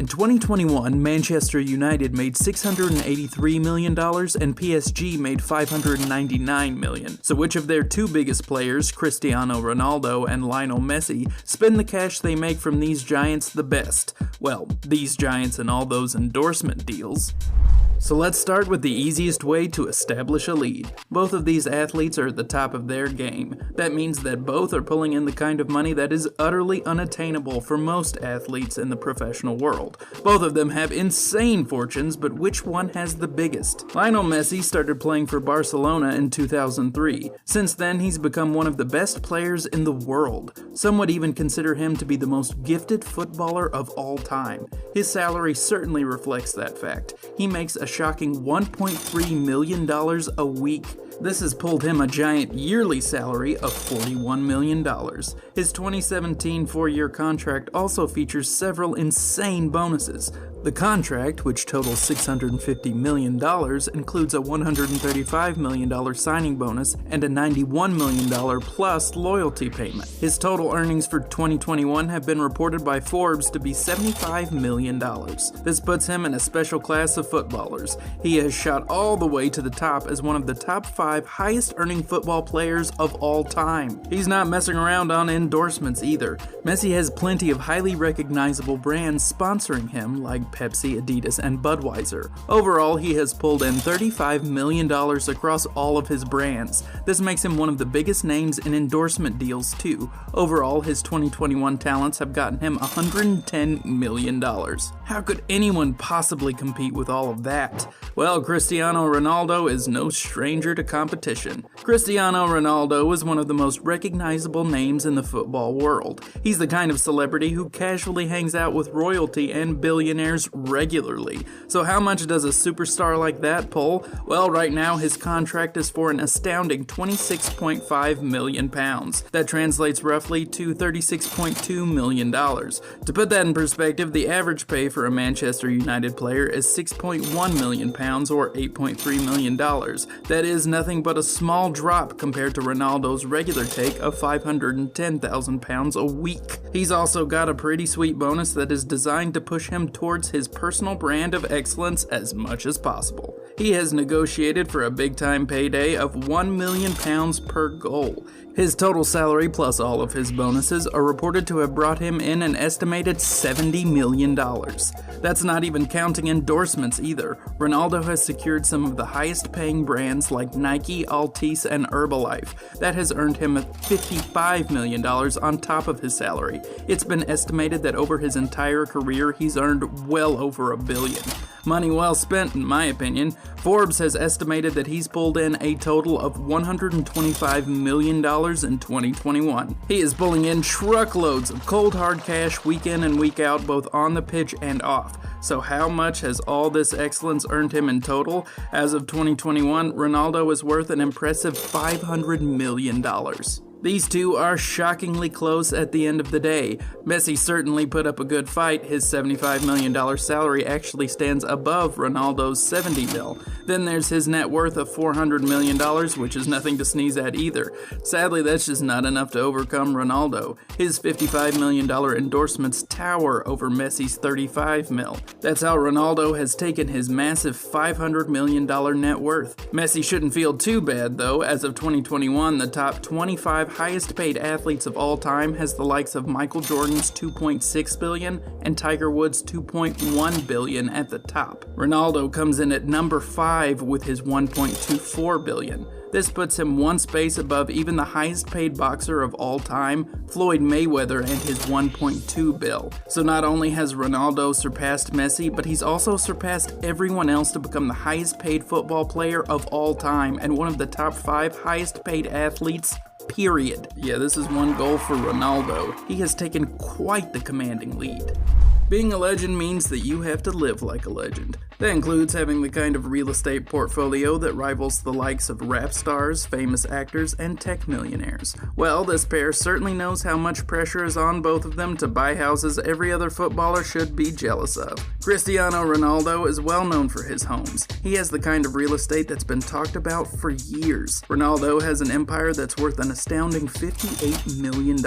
In 2021, Manchester United made $683 million and PSG made $599 million. So which of their two biggest players, Cristiano Ronaldo and Lionel Messi, spend the cash they make from these giants the best? Well, these giants and all those endorsement deals. So let's start with the easiest way to establish a lead. Both of these athletes are at the top of their game. That means that both are pulling in the kind of money that is utterly unattainable for most athletes in the professional world. Both of them have insane fortunes, but which one has the biggest? Lionel Messi started playing for Barcelona in 2003. Since then, he's become one of the best players in the world. Some would even consider him to be the most gifted footballer of all time. His salary certainly reflects that fact. He makes a shocking $1.3 million a week. This has pulled him a giant yearly salary of $41 million. His 2017 four-year contract also features several insane bonuses. The contract, which totals $650 million, includes a $135 million signing bonus and a $91 million plus loyalty payment. His total earnings for 2021 have been reported by Forbes to be $75 million. This puts him in a special class of footballers. He has shot all the way to the top as one of the top 5 highest earning football players of all time. He's not messing around on endorsements either. Messi has plenty of highly recognizable brands sponsoring him, like Pepsi, Adidas, and Budweiser. Overall, he has pulled in $35 million across all of his brands. This makes him one of the biggest names in endorsement deals too. Overall, his 2021 talents have gotten him $110 million. How could anyone possibly compete with all of that? Well, Cristiano Ronaldo is no stranger to competition. Cristiano Ronaldo is one of the most recognizable names in the football world. He's the kind of celebrity who casually hangs out with royalty and billionaires regularly. So how much does a superstar like that pull? Well, right now his contract is for an astounding £26.5 million. That translates roughly to $36.2 million. To put that in perspective, the average pay for a Manchester United player is £6.1 million or $8.3 million. That is nothing but a small drop compared to Ronaldo's regular take of £510,000 a week. He's also got a pretty sweet bonus that is designed to push him towards his personal brand of excellence as much as possible. He has negotiated for a big-time payday of £1 million per goal. His total salary plus all of his bonuses are reported to have brought him in an estimated $70 million. That's not even counting endorsements either. Ronaldo has secured some of the highest paying brands like Nike, Altice, and Herbalife. That has earned him $55 million on top of his salary. It's been estimated that over his entire career he's earned well over $1 billion. Money well spent, in my opinion. Forbes has estimated that he's pulled in a total of $125 million in 2021. He is pulling in truckloads of cold hard cash week in and week out, both on the pitch and off. So how much has all this excellence earned him in total? As of 2021, Ronaldo is worth an impressive $500 million. These two are shockingly close at the end of the day. Messi certainly put up a good fight. His $75 million salary actually stands above Ronaldo's $70 million. Then there's his net worth of $400 million, which is nothing to sneeze at either. Sadly, that's just not enough to overcome Ronaldo. His $55 million endorsements tower over Messi's $35 million. That's how Ronaldo has taken his massive $500 million net worth. Messi shouldn't feel too bad though. As of 2021, the top 25 highest paid athletes of all time has the likes of Michael Jordan's $2.6 billion and Tiger Woods' $2.1 billion at the top. Ronaldo comes in at number 5 with his $1.24 billion. This puts him one space above even the highest paid boxer of all time, Floyd Mayweather, and his $1.2 billion. So not only has Ronaldo surpassed Messi, but he's also surpassed everyone else to become the highest paid football player of all time and one of the top 5 highest paid athletes, period. Yeah, this is one goal for Ronaldo. He has taken quite the commanding lead. Being a legend means that you have to live like a legend. That includes having the kind of real estate portfolio that rivals the likes of rap stars, famous actors, and tech millionaires. Well, this pair certainly knows how much pressure is on both of them to buy houses every other footballer should be jealous of. Cristiano Ronaldo is well known for his homes. He has the kind of real estate that's been talked about for years. Ronaldo has an empire that's worth an astounding $58 million.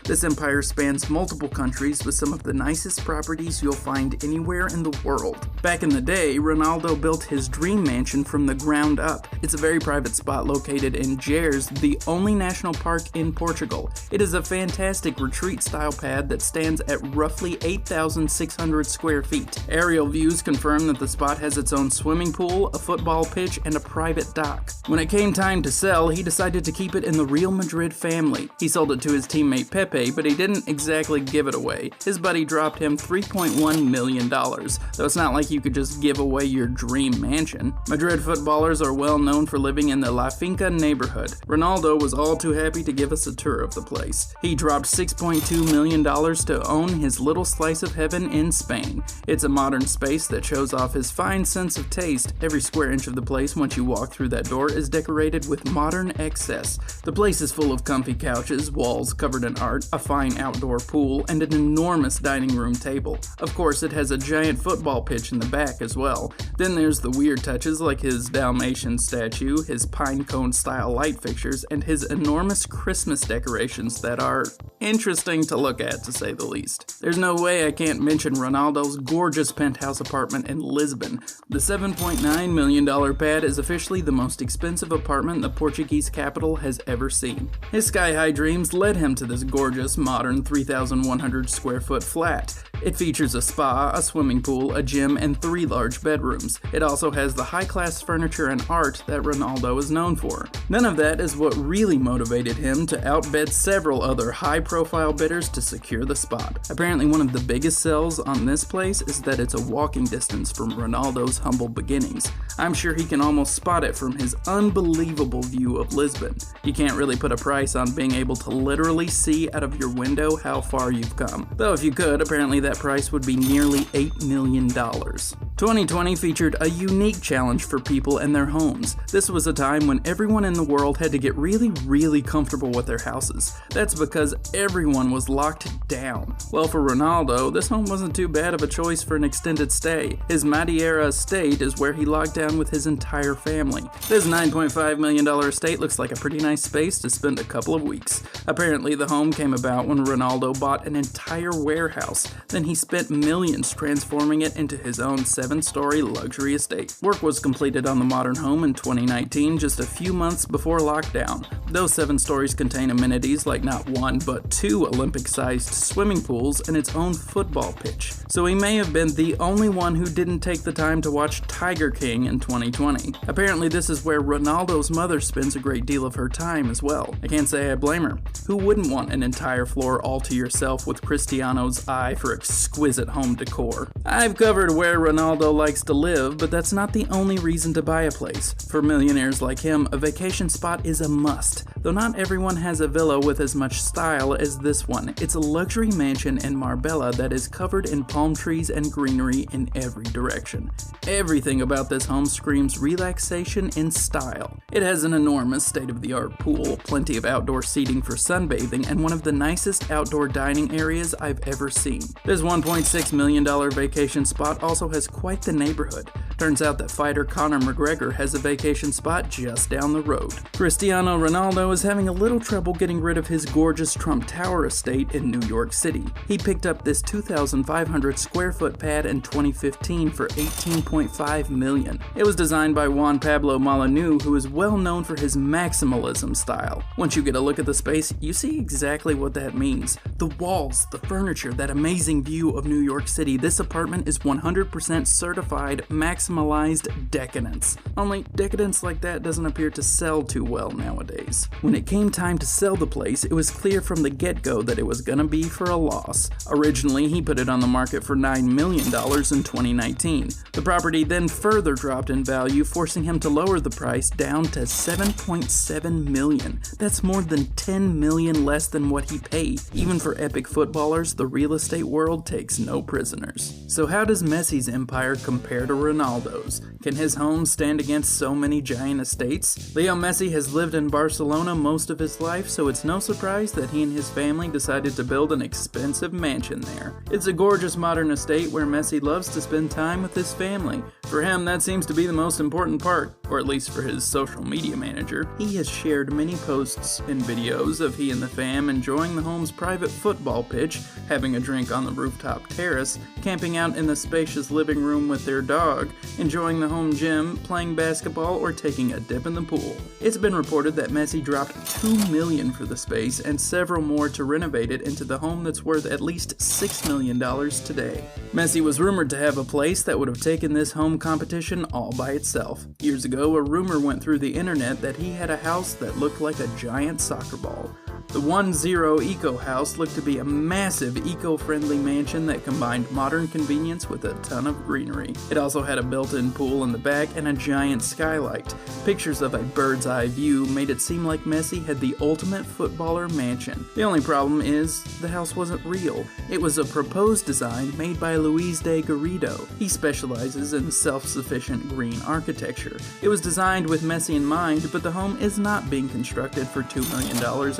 This empire spans multiple countries with some of the nicest properties you'll find anywhere in the world. Back in the day, Ronaldo built his dream mansion from the ground up. It's a very private spot located in Gerês, the only national park in Portugal. It is a fantastic retreat-style pad that stands at roughly 8,600 square feet. Aerial views confirm that the spot has its own swimming pool, a football pitch, and a private dock. When it came time to sell, he decided to keep it in the Real Madrid family. He sold it to his teammate Pepe, but he didn't exactly give it away. His buddy dropped him $3.1 million, though it's not like you could just give away your dream mansion. Madrid footballers are well known for living in the La Finca neighborhood. Ronaldo was all too happy to give us a tour of the place. He dropped $6.2 million to own his little slice of heaven in Spain. It's a modern space that shows off his fine sense of taste. Every square inch of the place once you walk through that door is decorated with modern excess. The place is full of comfy couches, walls covered in art, a fine outdoor pool, and an enormous dining room table. Of course, it has a giant football pitch in the back as well. Then there's the weird touches like his Dalmatian statue, his pine cone style light fixtures, and his enormous Christmas decorations that are interesting to look at, to say the least. There's no way I can't mention Ronaldo's gorgeous penthouse apartment in Lisbon. The $7.9 million pad is officially the most expensive apartment the Portuguese capital has ever seen. His sky-high dreams led him to this gorgeous, modern 3,100 square foot flat. It features a spa, a swimming pool, a gym, and 3 large bedrooms. It also has the high-class furniture and art that Ronaldo is known for. None of that is what really motivated him to outbid several other high-profile bidders to secure the spot. Apparently one of the biggest sells on this place is that it's a walking distance from Ronaldo's humble beginnings. I'm sure he can almost spot it from his unbelievable view of Lisbon. You can't really put a price on being able to literally see out of your window how far you've come. Though if you could, apparently that price would be nearly $8 million. 2020 featured a unique challenge for people and their homes. This was a time when everyone in the world had to get really comfortable with their houses. That's because everyone was locked down. Well, for Ronaldo, this home wasn't too bad of a choice for an extended stay. His Madeira estate is where he locked down with his entire family. This $9.5 million estate looks like a pretty nice space to spend a couple of weeks. Apparently, the home came about when Ronaldo bought an entire warehouse. Then he spent millions transforming it into his own 7-story luxury estate. Work was completed on the modern home in 2019, just a few months before lockdown. Those 7 stories contain amenities like not 1 but 2 Olympic-sized swimming pools and its own football pitch. So he may have been the only one who didn't take the time to watch Tiger King in 2020. Apparently this is where Ronaldo's mother spends a great deal of her time as well. I can't say I blame her. Who wouldn't want an entire floor all to yourself with Cristiano's eye for exquisite home decor? I've covered where Ronaldo likes to live, but that's not the only reason to buy a place. For millionaires like him, a vacation spot is a must. Though not everyone has a villa with as much style as this one. It's a luxury mansion in Marbella that is covered in palm trees and greenery in every direction. Everything about this home screams relaxation in style. It has an enormous state-of-the-art pool, plenty of outdoor seating for sunbathing, and one of the nicest outdoor dining areas I've ever seen. This $1.6 million vacation spot also has quite the neighborhood. Turns out that fighter Conor McGregor has a vacation spot just down the road. Cristiano Ronaldo is having a little trouble getting rid of his gorgeous Trump Tower estate in New York City. He picked up this 2,500 square foot pad in 2015 for $18.5 million. It was designed by Juan Pablo Molyneux, who is well known for his maximalism style. Once you get a look at the space, you see exactly what that means. The walls, the furniture, that amazing view of New York City. This apartment is 100% certified maximalism maximalized decadence. Only decadence like that doesn't appear to sell too well nowadays. When it came time to sell the place, it was clear from the get-go that it was gonna be for a loss. Originally, he put it on the market for $9 million in 2019. The property then further dropped in value, forcing him to lower the price down to $7.7 million. That's more than $10 million less than what he paid. Even for epic footballers, the real estate world takes no prisoners. So how does Messi's empire compare to Ronaldo's? Can his home stand against so many giant estates? Leo Messi has lived in Barcelona most of his life, so it's no surprise that he and his family decided to build an expensive mansion there. It's a gorgeous modern estate where Messi loves to spend time with his family. For him, that seems to be the most important part, or at least for his social media manager. He has shared many posts and videos of he and the fam enjoying the home's private football pitch, having a drink on the rooftop terrace, camping out in the spacious living room with their dog, enjoying the home gym, playing basketball, or taking a dip in the pool. It's been reported that Messi dropped $2 million for the space and several more to renovate it into the home that's worth at least $6 million today. Messi was rumored to have a place that would have taken this home competition all by itself. Years ago, a rumor went through the internet that he had a house that looked like a giant soccer ball. The 1-0 Eco House looked to be a massive eco-friendly mansion that combined modern convenience with a ton of greenery. It also had a built-in pool in the back and a giant skylight. Pictures of a bird's eye view made it seem like Messi had the ultimate footballer mansion. The only problem is, the house wasn't real. It was a proposed design made by Luis de Garrido. He specializes in self-sufficient green architecture. It was designed with Messi in mind, but the home is not being constructed for $2 million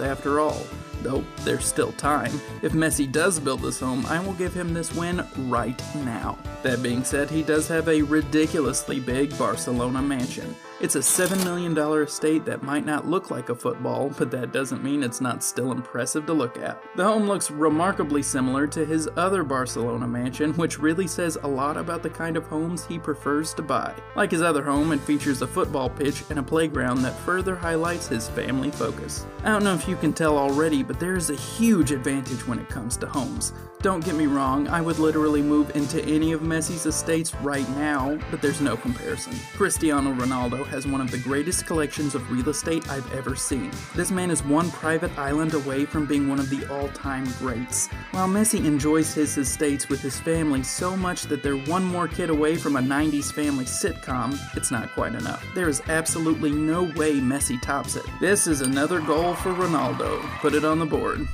after all. Though there's still time. If Messi does build this home, I will give him this win right now. That being said, he does have a ridiculously big Barcelona mansion. It's a $7 million estate that might not look like a football, but that doesn't mean it's not still impressive to look at. The home looks remarkably similar to his other Barcelona mansion, which really says a lot about the kind of homes he prefers to buy. Like his other home, it features a football pitch and a playground that further highlights his family focus. I don't know if you can tell already, but there is a huge advantage when it comes to homes. Don't get me wrong, I would literally move into any of Messi's estates right now, but there's no comparison. Cristiano Ronaldo has one of the greatest collections of real estate I've ever seen. This man is one private island away from being one of the all-time greats. While Messi enjoys his estates with his family so much that they're one more kid away from a 90s family sitcom, it's not quite enough. There is absolutely no way Messi tops it. This is another goal for Ronaldo. Put it on the board.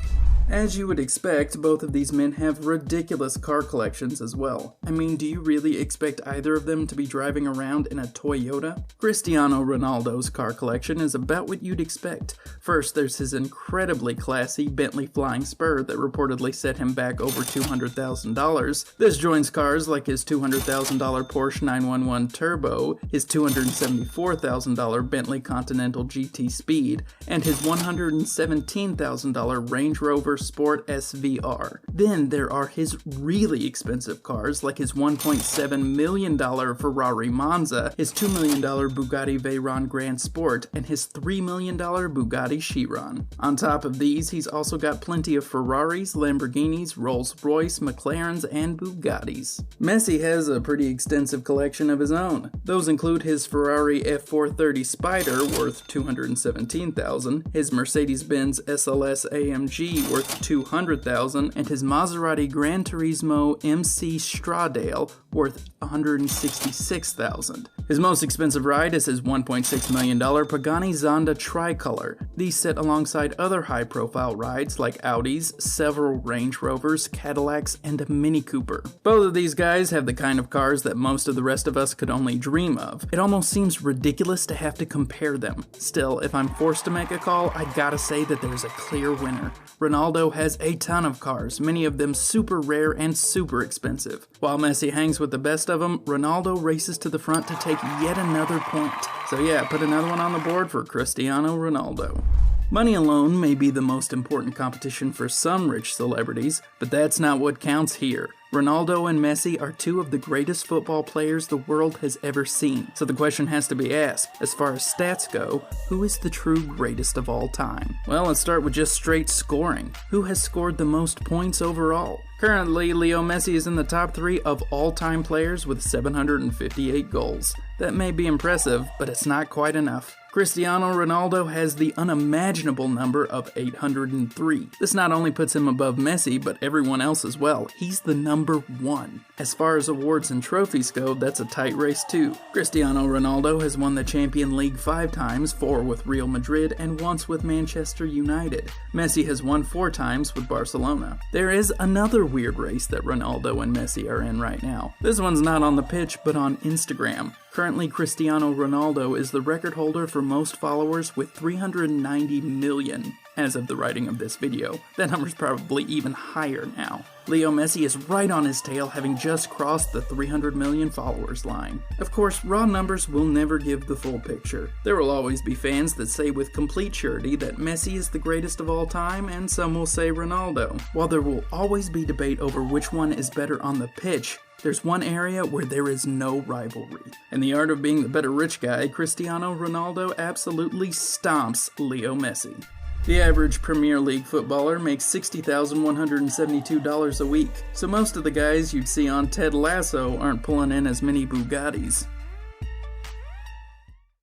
As you would expect, both of these men have ridiculous car collections as well. I mean, do you really expect either of them to be driving around in a Toyota? Cristiano Ronaldo's car collection is about what you'd expect. First, there's his incredibly classy Bentley Flying Spur that reportedly set him back over $200,000. This joins cars like his $200,000 Porsche 911 Turbo, his $274,000 Bentley Continental GT Speed, and his $117,000 Range Rover Sport SVR. Then there are his really expensive cars like his $1.7 million Ferrari Monza, his $2 million Bugatti Veyron Grand Sport, and his $3 million Bugatti Chiron. On top of these, he's also got plenty of Ferraris, Lamborghinis, Rolls-Royce, McLarens, and Bugattis. Messi has a pretty extensive collection of his own. Those include his Ferrari F430 Spider worth $217,000, his Mercedes-Benz SLS AMG worth $200,000, and his Maserati Gran Turismo MC Stradale worth $166,000. His most expensive ride is his $1.6 million Pagani Zonda Tricolor. These sit alongside other high-profile rides like Audis, several Range Rovers, Cadillacs, and a Mini Cooper. Both of these guys have the kind of cars that most of the rest of us could only dream of. It almost seems ridiculous to have to compare them. Still, if I'm forced to make a call, I gotta say that there's a clear winner. Ronaldo has a ton of cars, many of them super rare and super expensive. While Messi hangs with the best of them, Ronaldo races to the front to take yet another point. So yeah, put another one on the board for Cristiano Ronaldo. Money alone may be the most important competition for some rich celebrities, but that's not what counts here. Ronaldo and Messi are two of the greatest football players the world has ever seen. So the question has to be asked, as far as stats go, who is the true greatest of all time? Well, let's start with just straight scoring. Who has scored the most points overall? Currently, Leo Messi is in the top 3 of all-time players with 758 goals. That may be impressive, but it's not quite enough. Cristiano Ronaldo has the unimaginable number of 803. This not only puts him above Messi, but everyone else as well. He's the number 1. As far as awards and trophies go, that's a tight race too. Cristiano Ronaldo has won the Champions League 5 times, 4 with Real Madrid and once with Manchester United. Messi has won 4 times with Barcelona. There is another weird race that Ronaldo and Messi are in right now. This one's not on the pitch, but on Instagram. Currently, Cristiano Ronaldo is the record holder for most followers with 390 million as of the writing of this video. That number's probably even higher now. Leo Messi is right on his tail, having just crossed the 300 million followers line. Of course, raw numbers will never give the full picture. There will always be fans that say with complete surety that Messi is the greatest of all time, and some will say Ronaldo. While there will always be debate over which one is better on the pitch, there's one area where there is no rivalry. In the art of being the better rich guy, Cristiano Ronaldo absolutely stomps Leo Messi. The average Premier League footballer makes $60,172 a week, so most of the guys you'd see on Ted Lasso aren't pulling in as many Bugattis.